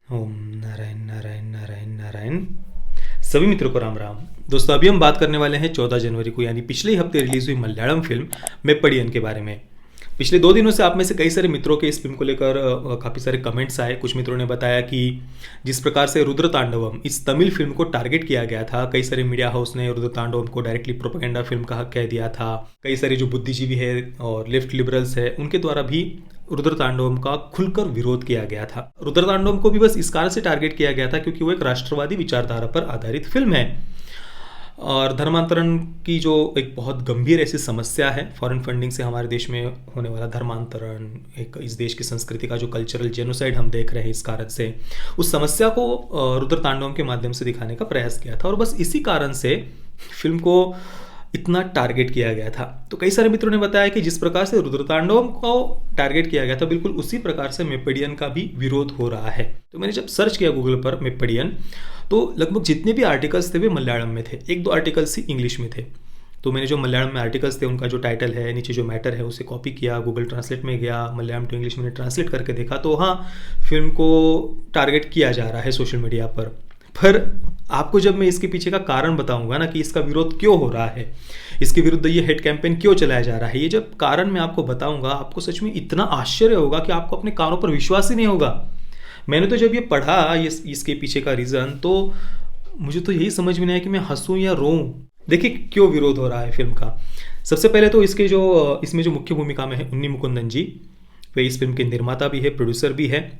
ओम नारायण नारायण नारायण नारायण। सभी मित्रों को राम राम। दोस्तों, अभी हम बात करने वाले हैं 14 जनवरी को यानी पिछले ही हफ्ते रिलीज हुई मलयालम फिल्म मेप्पड़ियन के बारे में। पिछले 2 दिनों से आप में से कई सारे मित्रों के इस फिल्म को लेकर काफ़ी सारे कमेंट्स आए। कुछ मित्रों ने बताया कि जिस प्रकार से रुद्र तांडवम इस तमिल फिल्म को टारगेट किया गया था, कई सारे मीडिया हाउस ने रुद्र तांडवम को डायरेक्टली प्रोपेगेंडा फिल्म कह दिया था। कई सारे जो बुद्धिजीवी है और लेफ्ट लिबरल्स है उनके द्वारा भी रुद्र तांडवम का खुलकर विरोध किया गया था। रुद्र तांडवम को भी बस इस कारण से टारगेट किया गया था क्योंकि वो एक राष्ट्रवादी विचारधारा पर आधारित फिल्म है और धर्मांतरण की जो एक बहुत गंभीर ऐसी समस्या है, फॉरेन फंडिंग से हमारे देश में होने वाला धर्मांतरण, एक इस देश की संस्कृति का जो कल्चरल जेनोसाइड हम देख रहे हैं, इस कारण से उस समस्या को रुद्र तांडवम के माध्यम से दिखाने का प्रयास किया था और बस इसी कारण से फिल्म को इतना टारगेट किया गया था। तो कई सारे मित्रों ने बताया कि जिस प्रकार से रुद्र तांडवम को टारगेट किया गया था, बिल्कुल उसी प्रकार से मेप्पड़ियन का भी विरोध हो रहा है। तो मैंने जब सर्च किया गूगल पर मेप्पड़ियन, तो लगभग जितने भी आर्टिकल्स थे वे मलयालम में थे, 1-2 आर्टिकल्स ही इंग्लिश में थे। तो मैंने जो मलयालम में आर्टिकल्स थे उनका जो टाइटल है, नीचे जो मैटर है, उसे कॉपी किया, गूगल ट्रांसलेट में गया, मलयालम टू इंग्लिश मैंने ट्रांसलेट करके देखा, तो हाँ, फिल्म को टारगेट किया जा रहा है सोशल मीडिया पर आपको जब मैं इसके पीछे का कारण बताऊंगा ना कि इसका विरोध क्यों हो रहा है, इसके विरुद्ध ये हेट कैंपेन क्यों चलाया जा रहा है, ये जब कारण मैं आपको बताऊंगा, आपको सच में इतना आश्चर्य होगा कि आपको अपने कानों पर विश्वास ही नहीं होगा। मैंने तो जब ये पढ़ा इसके पीछे का रीज़न, तो मुझे तो यही समझ में नहीं आया कि मैं हंसूं या रोऊं। देखिए क्यों विरोध हो रहा है फिल्म का। सबसे पहले तो इसमें जो मुख्य भूमिका में है उन्नी मुकुंदन जी, वे इस फिल्म के निर्माता भी है, प्रोड्यूसर भी है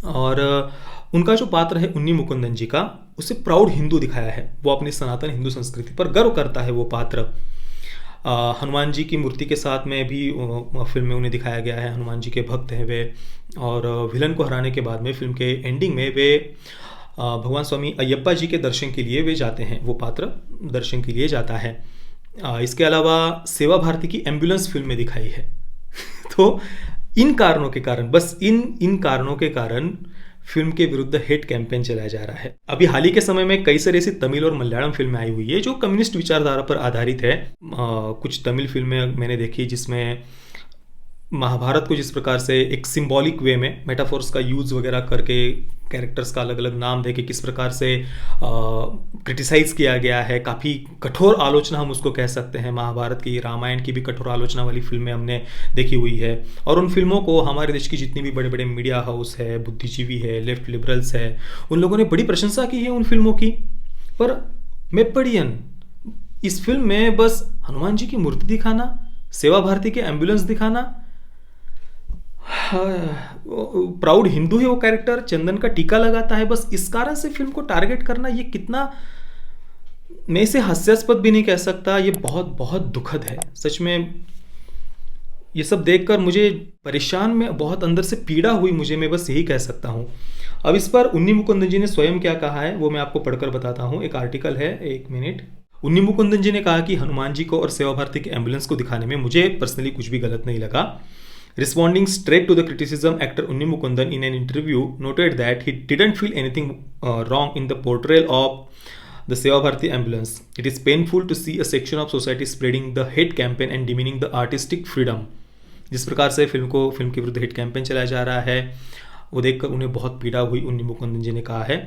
और उनका जो पात्र है उन्नी मुकुंदन जी का, उसे प्राउड हिंदू दिखाया है। वो अपनी सनातन हिंदू संस्कृति पर गर्व करता है वो पात्र। हनुमान जी की मूर्ति के साथ में भी फिल्म में उन्हें दिखाया गया है, हनुमान जी के भक्त हैं वे। और विलन को हराने के बाद में फिल्म के एंडिंग में वे भगवान स्वामी अयप्पा जी के दर्शन के लिए वे जाते हैं, वो पात्र दर्शन के लिए जाता है। इसके अलावा सेवा भारती की एम्बुलेंस फिल्म में दिखाई है। तो इन कारणों के कारण, बस इन कारणों के कारण फिल्म के विरुद्ध हेट कैंपेन चलाया जा रहा है। अभी हाल ही के समय में कई सारी ऐसी तमिल और मलयालम फिल्में आई हुई है जो कम्युनिस्ट विचारधारा पर आधारित है। कुछ तमिल फिल्में मैंने देखी जिसमें महाभारत को जिस प्रकार से एक सिंबॉलिक वे में मेटाफोर्स का यूज वगैरह करके कैरेक्टर्स का अलग अलग नाम दे के किस प्रकार से क्रिटिसाइज किया गया है, काफ़ी कठोर आलोचना हम उसको कह सकते हैं। महाभारत की, रामायण की भी कठोर आलोचना वाली फिल्में हमने देखी हुई है और उन फिल्मों को हमारे देश की जितनी भी बड़े बड़े मीडिया हाउस है, बुद्धिजीवी है, लेफ्ट लिबरल्स है, उन लोगों ने बड़ी प्रशंसा की है उन फिल्मों की। पर मेप्पड़ियन, इस फिल्म में बस हनुमान जी की मूर्ति दिखाना, सेवा भारती के एम्बुलेंस दिखाना, प्राउड हिंदू है वो कैरेक्टर, चंदन का टीका लगाता है, बस इस कारण से फिल्म को टारगेट करना, ये कितना, मैं इसे हास्यास्पद भी नहीं कह सकता, ये बहुत बहुत दुखद है सच में। ये सब देखकर मुझे परेशान में बहुत अंदर से पीड़ा हुई मुझे, मैं बस यही कह सकता हूँ। अब इस पर उन्नी मुकुंदन जी ने स्वयं क्या कहा है वो मैं आपको पढ़कर बताता हूँ। एक आर्टिकल है, 1 मिनट। उन्नी मुकुंदन जी ने कहा कि हनुमान जी को और सेवा भारती के एम्बुलेंस को दिखाने में मुझे पर्सनली कुछ भी गलत नहीं लगा। Responding straight to the criticism, actor Unni Mukundan in an interview noted that he didn't feel anything wrong in the portrayal of the Seva Bharati ambulance. It is painful to see a section of society spreading the hate campaign and demeaning the artistic freedom. जिस प्रकार से film के विरुद्ध hate campaign चलाया जा रहा है वो देखकर उन्हें बहुत पीड़ा हुई, उन्नी मुकुंदन जी ने कहा है।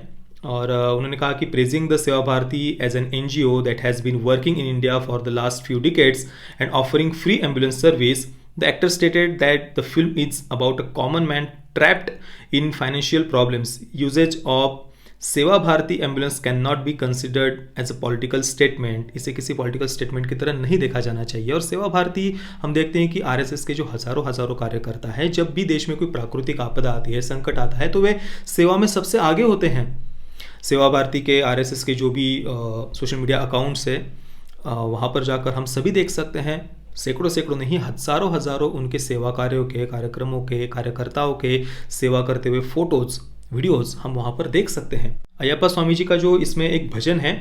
और उन्होंने कहा कि praising the Seva Bharati as an NGO that has been working in India for the last few decades and offering free ambulance service, the actor stated that the film is about a common man trapped in financial problems. Usage of Seva Bharati ambulance can not be considered as a political statement. इसे किसी political statement की तरह नहीं देखा जाना चाहिए। और सेवा भारती, हम देखते हैं कि RSS के जो हजारों कार्यकर्ता हैं, जब भी देश में कोई प्राकृतिक आपदा आती है, संकट आता है, तो वे सेवा में सबसे आगे होते हैं। सेवा भारती के, RSS के जो भी सोशल मीडिया अकाउंट्स है, वहाँ पर जाकर हम सभी देख सकते हैं, सैकड़ों नहीं, हजारों उनके सेवा कार्यों के, कार्यक्रमों के, कार्यकर्ताओं के सेवा करते हुए फोटोज, वीडियोस हम वहाँ पर देख सकते हैं। अयप्पा स्वामी जी का जो इसमें एक भजन है,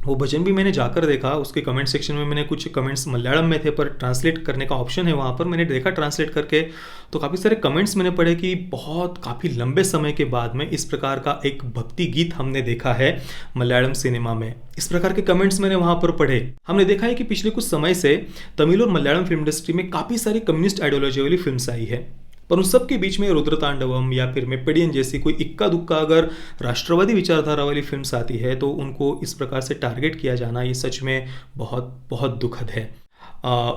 वो भजन भी मैंने जाकर देखा। उसके कमेंट सेक्शन में मैंने कुछ कमेंट्स मलयालम में थे, पर ट्रांसलेट करने का ऑप्शन है वहाँ पर, मैंने देखा ट्रांसलेट करके, तो काफ़ी सारे कमेंट्स मैंने पढ़े कि काफ़ी लंबे समय के बाद में इस प्रकार का एक भक्ति गीत हमने देखा है मलयालम सिनेमा में। इस प्रकार के कमेंट्स मैंने वहाँ पर पढ़े। हमने देखा है कि पिछले कुछ समय से तमिल और मलयालम फिल्म इंडस्ट्री में काफ़ी सारी कम्युनिस्ट आइडियोलॉजी वाली फिल्म्स आई है। पर उन सब के बीच में रुद्रतांडवम या फिर मेप्पेडियन जैसी कोई इक्का दुक्का अगर राष्ट्रवादी विचारधारा वाली फिल्म्स आती है तो उनको इस प्रकार से टारगेट किया जाना ये सच में बहुत बहुत दुखद है।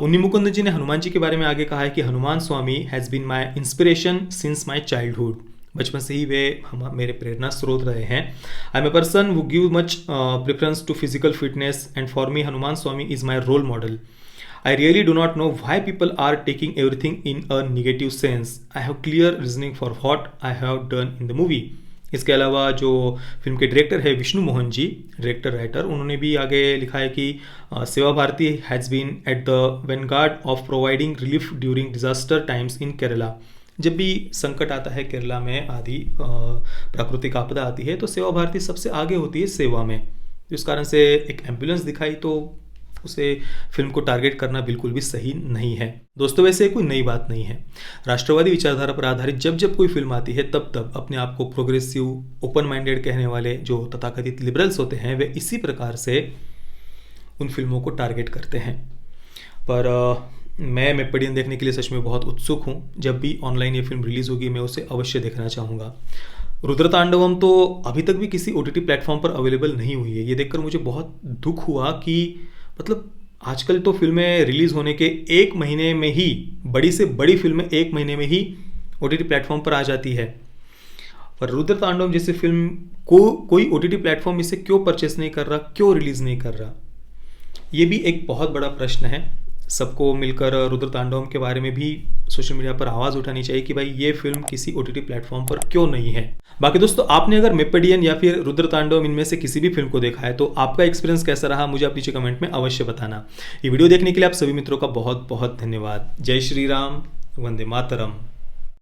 उन्नी मुकुंद जी ने हनुमान जी के बारे में आगे कहा है कि Hanuman Swami has been my inspiration since my childhood. बचपन से ही वे मेरे प्रेरणा स्रोत रहे हैं। I am a person who give much preference to physical fitness and for me Hanuman Swami is my role model. I really do not know why people are taking everything in a negative sense. I have clear reasoning for what I have done in the movie. इसके अलावा जो film के director है Vishnu Mohan ji, director writer, उन्होंने भी आगे लिखा है कि Seva Bharati has been at the vanguard of providing relief during disaster times in Kerala. जब भी संकट आता है केरला में आदि प्राकृतिक आपदा आती है तो सेवा भारती सबसे आगे होती है सेवा में। इस कारण से एक एम्बुलेंस दिखाई तो उसे फिल्म को टारगेट करना बिल्कुल भी सही नहीं है। दोस्तों वैसे कोई नई बात नहीं है। राष्ट्रवादी विचारधारा पर आधारित जब जब कोई फिल्म आती है तब तब अपने आप को प्रोग्रेसिव ओपन माइंडेड कहने वाले जो तथाकथित लिबरल्स होते हैं वे इसी प्रकार से उन फिल्मों को टारगेट करते हैं। पर मैं मेप्पेडियन देखने के लिए सच में बहुत उत्सुक हूँ। जब भी ऑनलाइन ये फिल्म रिलीज़ होगी मैं उसे अवश्य देखना चाहूँगा। रुद्रतांडवम तो अभी तक भी किसी OTT प्लेटफॉर्म पर अवेलेबल नहीं हुई है। ये देखकर मुझे बहुत दुख हुआ कि मतलब आजकल तो फिल्में रिलीज़ होने के 1 महीने में ही, बड़ी से बड़ी फिल्में 1 महीने में ही OTT प्लेटफॉर्म पर आ जाती है। पर रुद्रतांडवम जैसी फिल्म को कोई OTT प्लेटफॉर्म इसे क्यों परचेस नहीं कर रहा, क्यों रिलीज़ नहीं कर रहा, ये भी एक बहुत बड़ा प्रश्न है। सबको मिलकर रुद्रतांडवम के बारे में भी सोशल मीडिया पर आवाज़ उठानी चाहिए कि भाई ये फिल्म किसी OTT प्लेटफॉर्म पर क्यों नहीं है। बाकी दोस्तों आपने अगर मेप्पेडियन या फिर रुद्रतांडवम इनमें से किसी भी फिल्म को देखा है तो आपका एक्सपीरियंस कैसा रहा मुझे आप नीचे कमेंट में अवश्य बताना। ये वीडियो देखने के लिए आप सभी मित्रों का बहुत बहुत धन्यवाद। जय श्री राम, वंदे मातरम।